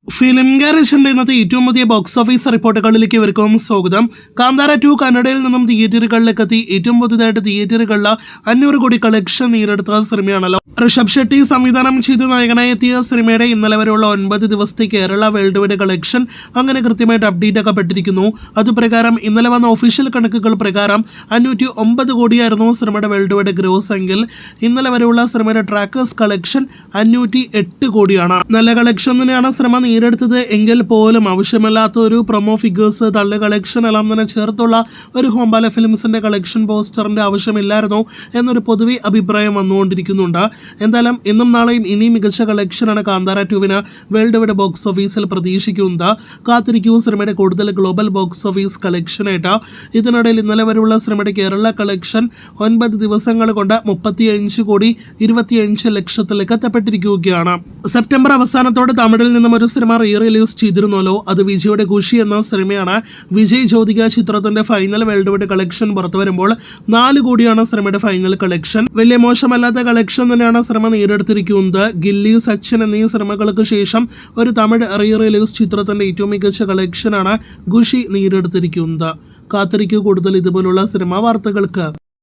Film ഗാരേജിന്റെ ഇന്നത്തെ ഏറ്റവും പുതിയ ബോക്സ് ഓഫീസ് റിപ്പോർട്ടുകളിലേക്ക് ഇവർക്കും സ്വാഗതം. കാന്താര 2 കന്നഡയിൽ നിന്നും തിയേറ്ററുകളിലേക്ക് എത്തി ഏറ്റവും പുതുതായിട്ട് തിയേറ്ററുകളിൽ 500 കോടി കളക്ഷൻ നേടിയെടുത്ത സിനിമയാണല്ലോ. ഋഷഭ് ഷെട്ടി സംവിധാനം ചെയ്ത് നായകനായി എത്തിയ സിനിമയുടെ ഇന്നലെ വരെയുള്ള 9 ദിവസത്തെ കേരള വേൾഡ് വൈഡ് കളക്ഷൻ അങ്ങനെ കൃത്യമായിട്ട് അപ്ഡേറ്റ് ആക്കപ്പെട്ടിരിക്കുന്നു. അതുപ്രകാരം ഇന്നലെ വന്ന ഒഫീഷ്യൽ കണക്കുകൾ പ്രകാരം 509 കോടിയായിരുന്നു സിനിമയുടെ വേൾഡ് വൈഡ് ഗ്രോസ് എങ്കിൽ ഇന്നലെ വരെയുള്ള സിനിമയുടെ ട്രാക്കേഴ്സ് കളക്ഷൻ 508 കോടിയാണ്. നല്ല കളക്ഷൻ തന്നെയാണ് സിനിമ നേടിയെടുത്തത് എങ്കിൽ പോലും ആവശ്യമില്ലാത്ത ഒരു പ്രൊമോ ഫിഗേഴ്സ് തള്ളു കളക്ഷൻ എല്ലാം തന്നെ ചേർത്തുള്ള ഒരു ഹോംബാല ഫിലിംസിന്റെ കളക്ഷൻ പോസ്റ്ററിന്റെ ആവശ്യമില്ലായിരുന്നു എന്നൊരു പൊതുവെ അഭിപ്രായം വന്നുകൊണ്ടിരിക്കുന്നുണ്ട്. എന്തായാലും ഇന്നും നാളെയും ഇനി മികച്ച കളക്ഷനാണ് കാന്താര 2വിന് വേൾഡ് വൈഡ് ബോക്സ് ഓഫീസിൽ പ്രതീക്ഷിക്കുന്നത്. കാത്തിരിക്കൂ സിനിമയുടെ കൂടുതൽ ഗ്ലോബൽ ബോക്സ് ഓഫീസ് കളക്ഷനായിട്ട്. ഇതിനിടയിൽ ഇന്നലെ വരെയുള്ള സിനിമയുടെ കേരള കളക്ഷൻ 9 ദിവസങ്ങൾ കൊണ്ട് 35 കോടി 25 ലക്ഷത്തിലേക്ക് എത്തപ്പെട്ടിരിക്കുകയാണ്. സെപ്റ്റംബർ അവസാനത്തോടെ തമിഴിൽ നിന്നും ഒരു സിനിമ റീ റിലീസ് ചെയ്തിരുന്നല്ലോ. അത് വിജയുടെ ഖുഷി എന്ന സിനിമയാണ്. വിജയ് ജ്യോതിക ചിത്രത്തിന്റെ ഫൈനൽ വേൾഡ് വൈഡ് കളക്ഷൻ പുറത്തു വരുമ്പോൾ 4 കോടിയാണ് സിനിമയുടെ ഫൈനൽ കളക്ഷൻ. വലിയ മോശമല്ലാത്ത കളക്ഷൻ തന്നെയാണ് സിനിമ നേടിയെടുത്തിരിക്കുന്നത്. ഗില്ലി, സച്ചിൻ എന്നീ സിനിമകൾക്ക് ശേഷം ഒരു തമിഴ് റീ റിലീസ് ചിത്രത്തിന്റെ ഏറ്റവും മികച്ച കളക്ഷനാണ് ഖുഷി നേടിയെടുത്തിരിക്കുന്നത്. കാത്തിരിക്കൂ കൂടുതൽ ഇതുപോലുള്ള സിനിമാ വാർത്തകൾക്ക്.